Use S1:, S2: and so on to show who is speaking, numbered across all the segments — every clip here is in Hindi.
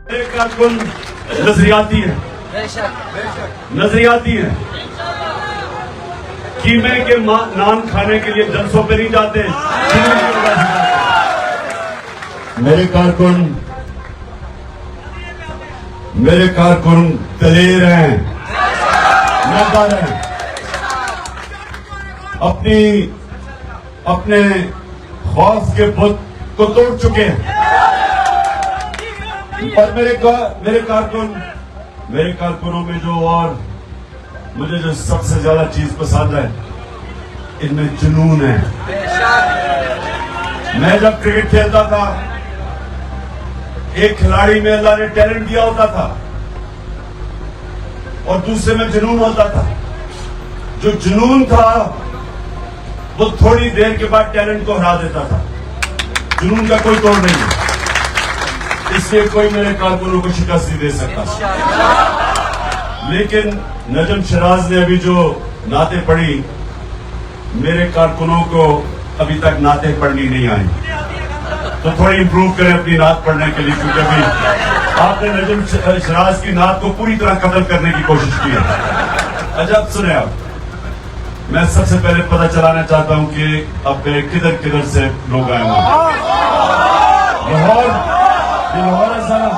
S1: मेरे कारकुन नजरियाती है, नजरियाती है। कीमे के नान खाने के लिए जलसों पे नहीं जाते। मेरे कारकुन दलेर हैं, ईमानदार हैं, अपने खौफ के बुत को तोड़ चुके हैं। और मेरे कारकुनों में जो और मुझे जो सबसे ज्यादा चीज पसंद है, इनमें जुनून है। मैं जब क्रिकेट खेलता था, एक खिलाड़ी में अल्लाह ने टैलेंट दिया होता था और दूसरे में जुनून होता था। जो जुनून था वो थोड़ी देर के बाद टैलेंट को हरा देता था। जुनून का कोई तोड़ नहीं है, इसलिए कोई मेरे कारकुनों को शिकस्त नहीं दे सकता। लेकिन नजम शराज ने अभी जो नाते पढ़ी, मेरे कारकुनों को अभी तक नाते पढ़नी नहीं आई, तो थोड़ी इंप्रूव करें अपनी नात पढ़ने के लिए, क्योंकि अभी आपने नजम शराज की नात को पूरी तरह कत्ल करने की कोशिश की है। अच्छा अब सुने, आप मैं सबसे पहले पता चलाना चाहता हूं कि अब किधर किधर से लोग आए हैं। लाहौर, ये लाहौर है सारा,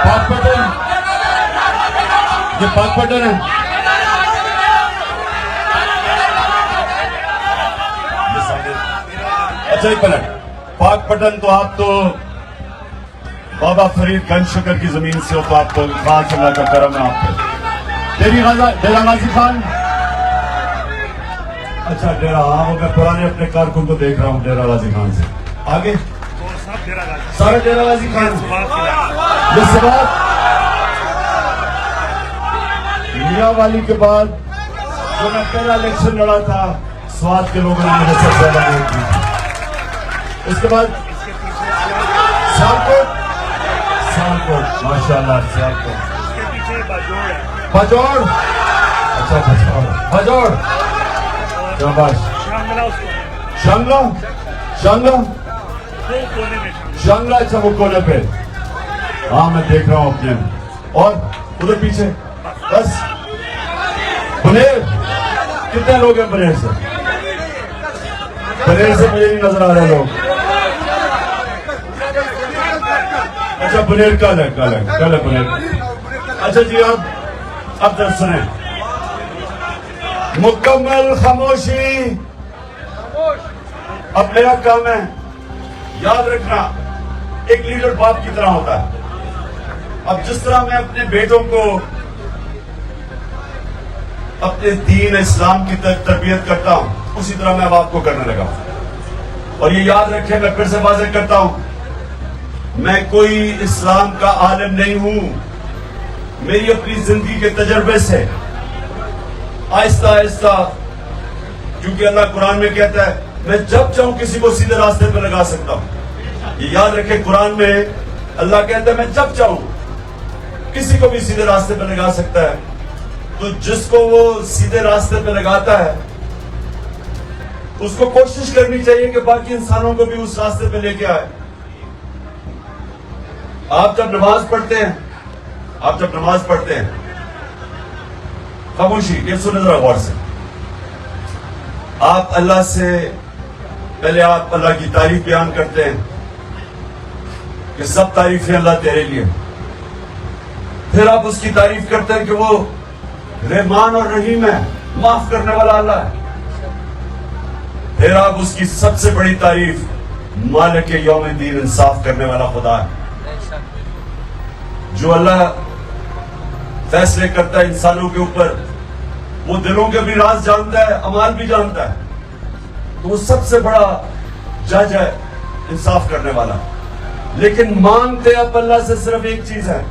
S1: पाकपटन, ये पाकपटन है। अच्छा ही पलट पाकपटन, तो आप तो बाबा फरीद गंज शकर की जमीन से हो, तो आप तो खास अल्लाह का करम है आप पे। डेरा गाजी खान, अच्छा डेरा, हाँ मैं पुराने अपने कारकुन को देख रहा हूँ डेरा गाजी खान से। आगे सारा डेरा गाजी खान, जिसके बाद मियाँ वाली के बाद जो मैं पहला इलेक्शन लड़ा था, स्वाद के लोगों ने मुझे सबसे ज्यादा वोट दी थी। उसके बाद सियालकोट, माशाल्लाह सियालकोट, बजौड़, अच्छा बजौड़, शाबाश, शांगला, अच्छा वो कोने पे, हाँ मैं देख रहा हूँ अपने। और उधर पीछे बस बुनेर, कितने लोग हैं बुनेर से? बुनेर से मुझे नहीं नजर आ रहे लोग। अच्छा बुनेर कल है बुनेर। अच्छा जी, अब जब सुने, मुकम्मल खामोशी। अब मेरा काम है, याद रखना, एक लीडर बाप की तरह होता है। अब जिस तरह मैं अपने बेटों को अपने दीन इस्लाम की तरबियत करता हूं, उसी तरह मैं अब आपको करने लगा। और ये याद रखें, मैं फिर से वाज़ेह करता हूं, मैं कोई इस्लाम का आलिम नहीं हूं। मेरी अपनी जिंदगी के तजर्बे से आहिस्ता आहिस्ता, क्योंकि अल्लाह कुरान में कहता है मैं जब चाहूं किसी को सीधे रास्ते पर लगा सकता हूं। ये याद रखें, कुरान में अल्लाह कहता है मैं जब चाहूं किसी को भी सीधे रास्ते पर लगा सकता है। तो जिसको वो सीधे रास्ते पर लगाता है, उसको कोशिश करनी चाहिए कि बाकी इंसानों को भी उस रास्ते पे लेके आए। आप जब नमाज पढ़ते हैं, खामोशी, ये सुनो जरा गौर से। आप अल्लाह से पहले आप अल्लाह की तारीफ बयान करते हैं कि सब तारीफें अल्लाह तेरे लिए। फिर आप उसकी तारीफ करते हैं कि वो रहमान और रहीम है, माफ करने वाला अल्लाह है। फिर आप उसकी सबसे बड़ी तारीफ मालिक यौम दीन, इंसाफ करने वाला खुदा है। जो अल्लाह फैसले करता है इंसानों के ऊपर, वो दिलों के भी राज जानता है, अमाल भी जानता है। तो वो सबसे बड़ा जज है, इंसाफ करने वाला। लेकिन मांगते आप अल्लाह से सिर्फ एक चीज है,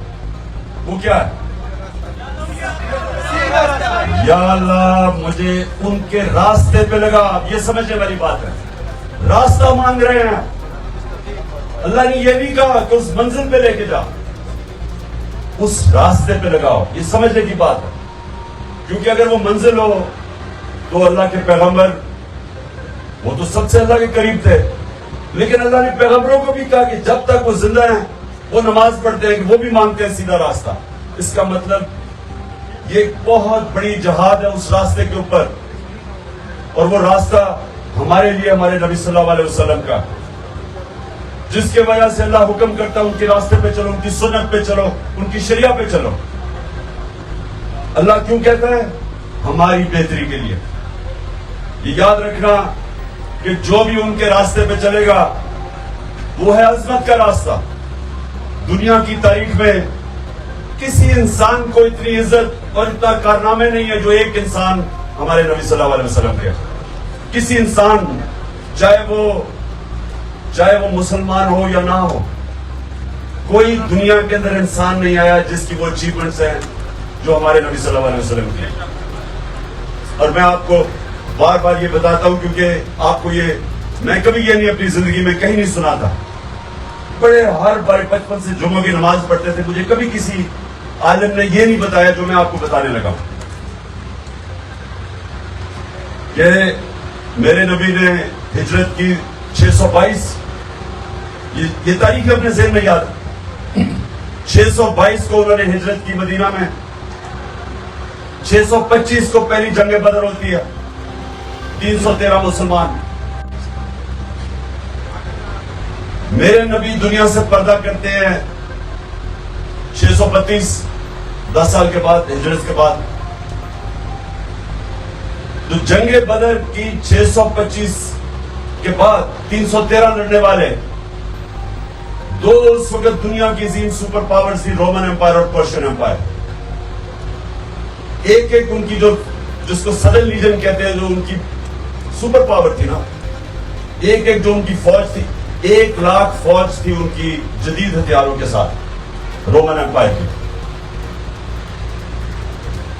S1: वो क्या है? या अल्लाह मुझे उनके रास्ते पे लगा। ये समझने वाली बात है। रास्ता मांग रहे हैं, अल्लाह ने यह नहीं कहा कि उस मंजिल पे लेके जा, उस रास्ते पे लगाओ। ये समझने की बात है, क्योंकि अगर वो मंजिल हो तो अल्लाह के पैगंबर वो तो सबसे अल्लाह के करीब थे, लेकिन अल्लाह ने पैगंबरों को भी कहा कि जब तक वो जिंदा हैं वो नमाज पढ़ते हैं, कि वो भी मांगते हैं सीधा रास्ता। इसका मतलब ये एक बहुत बड़ी जहाद है उस रास्ते के ऊपर, और वो रास्ता हमारे लिए हमारे नबी सल्लल्लाहु अलैहि वसल्लम का, जिसके वजह से अल्लाह हुक्म करता है उनके रास्ते पे चलो, उनकी सुन्नत पे चलो, उनकी शरिया पे चलो। अल्लाह क्यों कहता है? हमारी बेहतरी के लिए। ये याद रखना कि जो भी उनके रास्ते पे चलेगा वो है अजमत का रास्ता। दुनिया की तारीख में किसी इंसान को इतनी इज्जत और इतना कारनामे नहीं है जो एक इंसान हमारे नबी सल्लल्लाहु अलैहि वसल्लम के। किसी इंसान, चाहे वो मुसलमान हो या ना हो, कोई दुनिया के अंदर इंसान नहीं आया जिसकी वो अचीवमेंट्स हैं जो हमारे नबी सल्लल्लाहु अलैहि वसल्लम की। और मैं आपको बार बार ये बताता हूं क्योंकि आपको मैं कभी ये नहीं अपनी जिंदगी में कहीं नहीं सुना था। बड़े हर बार बचपन से जुम्मे की नमाज पढ़ते थे, मुझे कभी किसी आलिम ने ये नहीं बताया जो मैं आपको बताने लगा कि मेरे नबी ने हिजरत की 622, ये तारीख अपने ज़हन में याद है। 622 को उन्होंने हिजरत की मदीना में, 625 को पहली जंग बदर होती है, 313 मुसलमान। मेरे नबी दुनिया से पर्दा करते हैं 632, 10 साल के बाद, हिजरत के बाद। तो जंग बदर की 625 के बाद 313 लड़ने वाले दो उस वक्त दुनिया की अजीम सुपर पावर थी, रोमन एम्पायर और पर्शियन एम्पायर। एक एक उनकी जिसको सदर्न लीजन कहते हैं, जो उनकी सुपर पावर थी ना, एक एक जो उनकी फौज थी, 1 लाख फौज थी उनकी जदीद हथियारों के साथ रोमन एम्पायर की।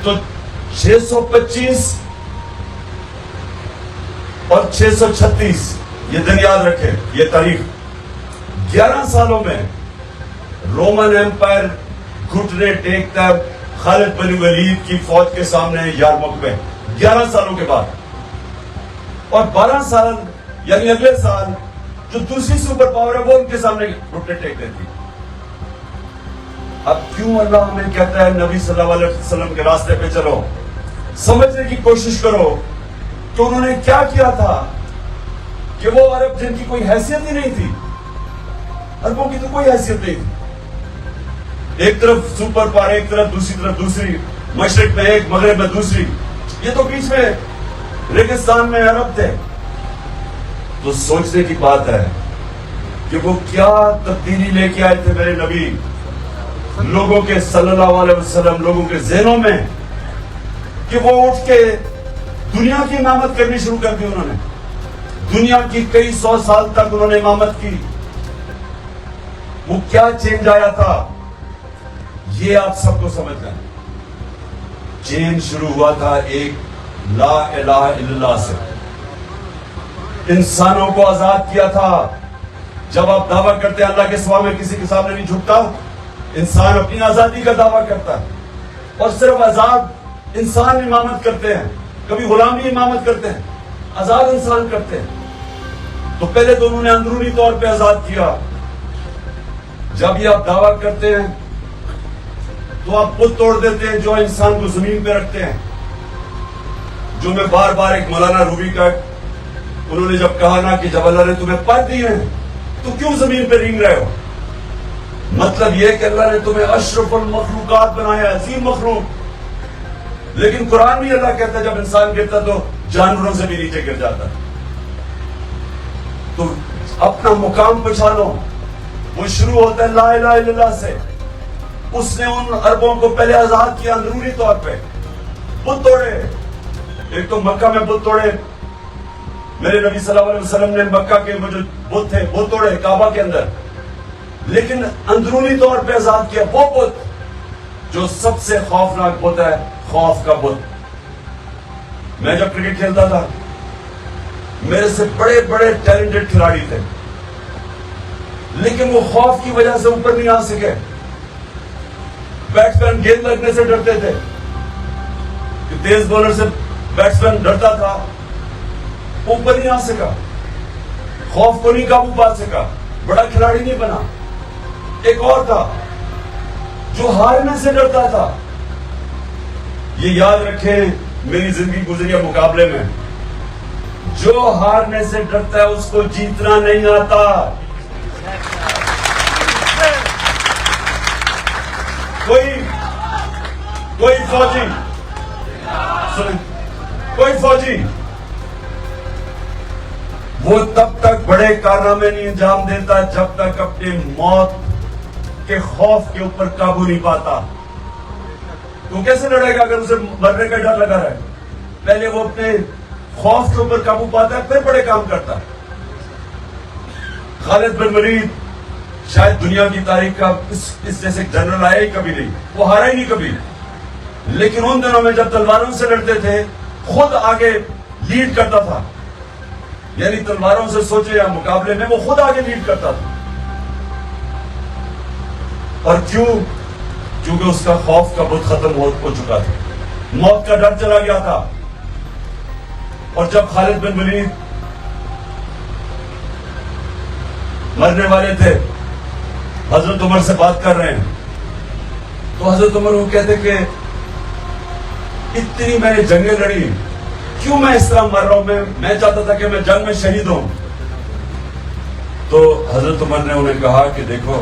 S1: तो 625 और 636 ये दिन याद रखें, ये तारीख। 11 सालों में रोमन एम्पायर घुटने टेकता खालिद बिन वलीद की फौज के सामने यारमुक में, 11 सालों के बाद। और 12 साल यानी अगले साल जो दूसरी सुपर पावर है वो उनके सामने घुटने टेक देती। अब क्यों अल्लाह हमें कहता है नबी सल्लल्लाहु अलैहि वसल्लम के रास्ते पे चलो? समझने की कोशिश करो कि उन्होंने क्या किया था कि वो अरब जिनकी कोई हैसियत ही नहीं थी, अरबों की तो कोई हैसियत नहीं थी, एक तरफ सुपर पावर, एक तरफ दूसरी, मशरिक में एक, मगरिब में दूसरी, ये तो बीच में रेगिस्तान में अरब थे। तो सोचने की बात है कि वो क्या तब्दीली लेके आए थे मेरे नबी लोगों के सल्लल्लाहु अलैहि वसल्लम, लोगों के ज़हनों में, कि वो उठ के दुनिया की इमामत करनी शुरू कर दी। उन्होंने दुनिया की कई 100 साल तक उन्होंने इमामत की। वो क्या चेंज आया था ये आप सबको समझ लें। चेंज शुरू हुआ था एक ला इलाहा इल्लल्लाह से। इंसानों को आजाद किया था। जब आप दावा करते हैं अल्लाह के सिवा में किसी के सामने नहीं झुकता, इंसान अपनी आजादी का दावा करता है, और सिर्फ आजाद इंसान इमामत करते हैं, कभी गुलामी इमामत करते हैं, आजाद इंसान करते हैं। तो पहले तो उन्होंने अंदरूनी तौर पे आजाद किया। जब ये आप दावा करते हैं तो आप बुत तोड़ देते हैं जो इंसान को जमीन पे रखते हैं। जो मैं बार बार एक मौलाना रूबी का, उन्होंने जब कहा ना कि जब अल्लाह ने तुम्हें पर दिए हैं तो क्यों जमीन पे रेंग रहे हो, मतलब यह कि अल्लाह ने तुम्हें अशरफुल मखलूकात बनाया, अजीम मखलूक। लेकिन कुरान में अल्लाह कहता है जब इंसान गिरता तो जानवरों से भी नीचे गिर जाता। तो अपना मुकाम पहचानो। वो शुरू होता है ला इलाहा इल्लल्लाह से। उसने उन अरबों को पहले आजाद किया अंदरूनी तौर पे। बुत तोड़े, एक तो मक्का में बुत तोड़े। मेरे नबी सल्लल्लाहु अलैहि वसल्लम ने मक्का के वो जो बुत थे वो तोड़े काबा के अंदर, लेकिन अंदरूनी तौर पे आजाद किया वो बुत जो सबसे खौफनाक बुत है, खौफ का बुत। मैं जब क्रिकेट खेलता था मेरे से बड़े बड़े टैलेंटेड खिलाड़ी थे, लेकिन वो खौफ की वजह से ऊपर नहीं आ सके। बैट्समैन गेंद लगने से डरते थे कि तेज बॉलर से बैट्समैन डरता था, ऊपर नहीं आ सका। खौफ को नहीं काबू पा सका, बड़ा खिलाड़ी नहीं बना। एक और था जो हारने से डरता था। ये याद रखें, मेरी जिंदगी गुजरी है मुकाबले में, जो हारने से डरता है उसको जीतना नहीं आता। कोई फौजी सुन, कोई फौजी वो तब तक बड़े कारनामे नहीं अंजाम देता जब तक अपनी मौत के खौफ के ऊपर काबू नहीं पाता। तो कैसे लड़ेगा अगर उसे मरने का डर लगा रहे? पहले वो अपने खौफ के ऊपर काबू पाता है, फिर बड़े काम करता है। खालिद बिन वलीद शायद दुनिया की तारीख का इस जैसे जनरल आया ही कभी नहीं, वो हारा ही नहीं कभी। लेकिन उन दिनों में जब तलवारों से लड़ते थे, खुद आगे लीड करता था। यानी तलवारों से सोचे या मुकाबले में वो खुद आगे लीड करता था। और क्यों? क्योंकि उसका खौफ का बुत खत्म हो चुका था, मौत का डर चला गया था। और जब खालिद बिन वलीद मरने वाले थे, हजरत उमर से बात कर रहे हैं, तो हजरत उमर वो कहते कि इतनी मैंने जंगें लड़ी, क्यों मैं इस तरह मर रहा हूं? मैं चाहता था कि मैं जंग में शहीद हूं। तो हजरत उमर ने उन्हें कहा कि देखो,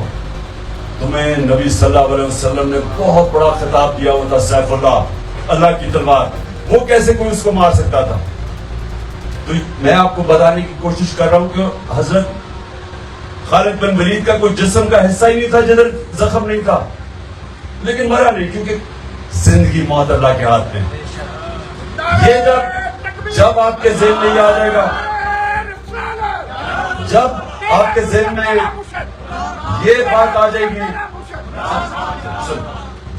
S1: तुम्हें नबी सल्लल्लाहु अलैहि वसल्लम ने बहुत बड़ा खिताब दिया हुआ था, सैफुल्लाह, अल्लाह की तलवार, वो कैसे कोई उसको मार सकता था? तो मैं आपको बताने की कोशिश कर रहा हूं कि हजरत खालिद बिन वलीद का कोई जिस्म का हिस्सा ही नहीं था जिधर जख्म नहीं था, लेकिन मरा नहीं, क्योंकि जिंदगी मौत अल्लाह के हाथ में। ये जब आपके ज़हन में आ जाएगा, जब आपके ज़हन में ये बात आ जाएगी,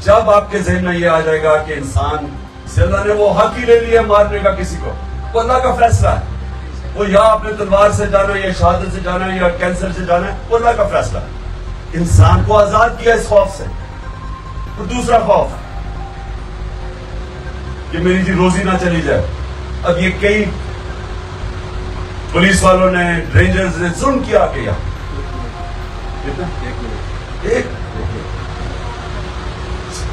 S1: जब आपके ज़हन में ये आ जाएगा कि इंसान से अल्लाह ने वो हक ही ले लिया मारने का किसी को, वो अल्लाह का फैसला है। वो या आपने तलवार से जाना है, या शहादत से जाना है, या कैंसर से जाना है, वो अल्लाह का फैसला है। इंसान को आजाद किया इस खौफ से। और दूसरा खौफ कि मेरी जी रोजी ना चली जाए। अब ये कई पुलिस वालों ने, रेंजर्स ने जुल्म किया कि एक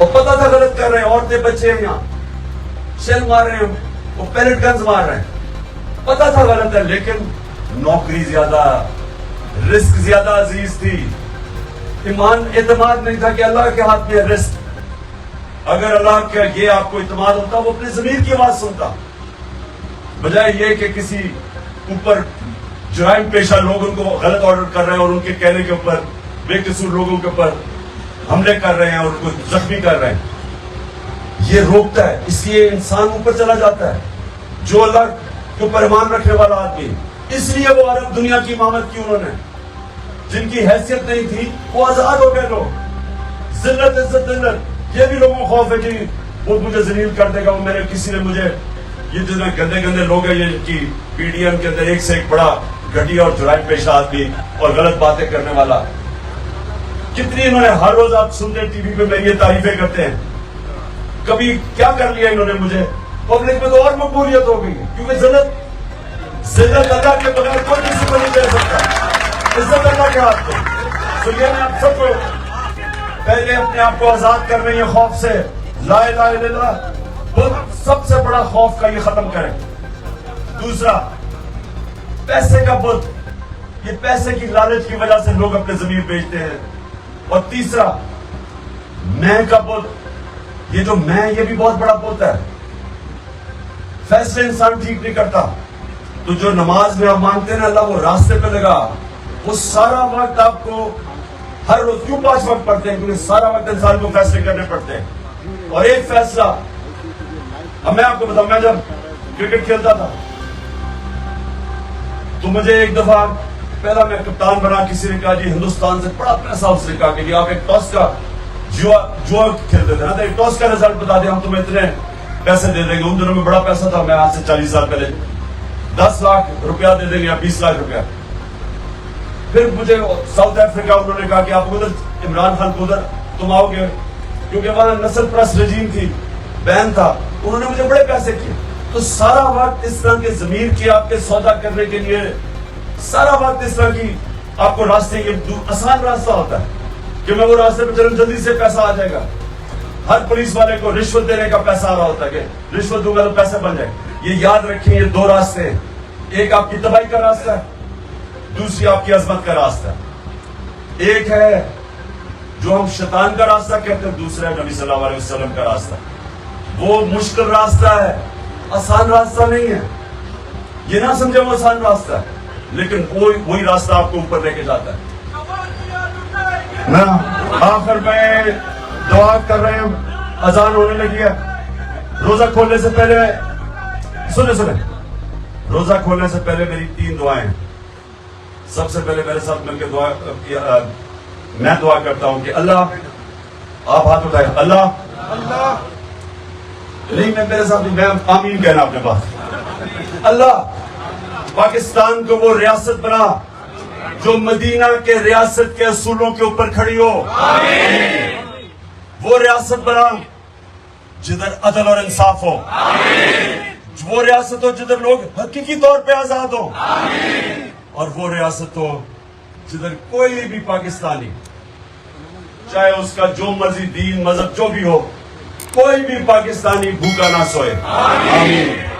S1: और पता था गलत कर रहे हैं, औरतें बच्चे हैं, यहाँ शेल मार रहे हैं, वो पैलेट गन्स मार रहे हैं, पता था गलत है, लेकिन नौकरी ज्यादा, रिस्क ज्यादा अजीज थी, ईमान एतमाद नहीं था कि अल्लाह के हाथ में रिस्क। अगर अल्लाह का ये आपको इत्मीनान होता, वो अपने ज़मीर की आवाज सुनता, बजाय ये कि किसी ऊपर जुराइम पेशा लोग उनको गलत ऑर्डर कर रहे हैं और उनके कहने के ऊपर बेकसूर लोगों के ऊपर हमले कर रहे हैं और उनको जख्मी कर रहे हैं। ये रोकता है, इसलिए इंसान ऊपर चला जाता है, जो अल्लाह के ऊपर ईमान रखने वाला आदमी। इसलिए वो अरब दुनिया की इमामत की उन्होंने, जिनकी हैसियत नहीं थी, वो आजाद हो गए लोग। जिल्लत इज्जत जिल्लत, ये भी लोगों को खौफ है कि वो मुझे जलील कर देगा। वो मेरे किसी ने मुझे, ये जितने गंदे गंदे लोग हैं, ये की पीडीएम के अंदर एक से एक बड़ा घटिया और जुराइम पेशा आदमी और गलत बातें करने वाला, कितनी इन्होंने, हर रोज आप सुनते हैं टीवी पे मेरी ये तारीफें करते हैं। कभी क्या कर लिया इन्होंने मुझे? पब्लिक में तो और मकबूलियत हो गई, क्योंकि जिल्लत अल्लाह के बगैर कोई किसी को नहीं दे सकता, इज्जत अल्लाह के हाथ में। तो ये मैं आप सबको पहले अपने आप को आजाद करने, ये खौफ से, ला इलाहा इल्लल्लाह, वो सबसे बड़ा खौफ का ये खत्म करें। दूसरा, पैसे का बुत, ये पैसे की लालच की वजह से लोग अपने जमीर बेचते हैं। और तीसरा, मैं का बुत, ये जो मैं, ये भी बहुत बड़ा बुत है। फैसले इंसान ठीक नहीं करता, तो जो नमाज में आप मांगते हैं ना, अल्लाह वो रास्ते पे लगा, वो सारा वक्त आपको हर रोज, क्यों 5 वक्त पढ़ते हैं? क्योंकि सारा वक्त इंसान को फैसले करने पड़ते हैं। और एक फैसला, अब मैं आपको बताऊं, मैं जब क्रिकेट खेलता था तो मुझे एक दफा, पहला मैं कप्तान बना, किसी ने कहा जी हिंदुस्तान से बड़ा पैसा, उसने कहा कि आप एक टॉस का जुआ खेलते थे ना, तो एक टॉस का रिजल्ट बता दें, हम तुम्हें इतने पैसे दे देंगे। उन दिनों में बड़ा पैसा था, मैं आज से 40 साल पहले 10 लाख रुपया दे देंगे या 20 लाख रुपया। फिर मुझे साउथ अफ्रीका उन्होंने कहा कि आप उधर, इमरान खान को उधर तुम आओगे, क्योंकि वहां नस्ल परस्त रजीम थी, बैन था, उन्होंने मुझे बड़े पैसे किए। तो सारा वक्त इस तरह के जमीर की आपके सौदा करने के लिए सारा वक्त इस तरह की आपको रास्ते, ये आसान रास्ता होता है कि मैं वो रास्ते पे चलूं, जल्दी से पैसा आ जाएगा। हर पुलिस वाले को रिश्वत देने का पैसा आ रहा होता है कि रिश्वत दूंगा तो पैसे बन जाए। ये याद रखें, ये दो रास्ते हैं, एक आपकी तबाही का रास्ता है, दूसरी आपकी अजमत का रास्ता है। एक है जो हम शैतान का रास्ता कहते हैं, दूसरा है नबी सल्लल्लाहु अलैहि वसल्लम का रास्ता। वो मुश्किल रास्ता है, आसान रास्ता नहीं है। ये ना समझे वो आसान रास्ता है, लेकिन वही रास्ता आपको ऊपर लेके जाता है ना। आखिर में दुआ कर रहे हैं, अजान होने लगी है। रोजा खोलने से पहले सुने, रोजा खोलने से पहले मेरी 3 दुआएं। सबसे पहले मेरे साथ मिलकर दुआ, मैं दुआ करता हूं कि अल्लाह, आप हाथ उठाए, अल्लाह नहीं, मैं मेरे साथ, मैं आमीन कहना अपने पास। अल्लाह पाकिस्तान को वो रियासत बना जो मदीना के रियासत के असूलों के ऊपर खड़ी हो। वो रियासत बना जिधर अदल और इंसाफ हो। वो रियासत हो जिधर लोग हकीकी तौर पे आजाद हो। और वो रियासत हो जिधर कोई भी पाकिस्तानी, चाहे उसका जो मर्जी दीन मजहब जो भी हो, कोई भी पाकिस्तानी भूखा ना सोए। आमीन।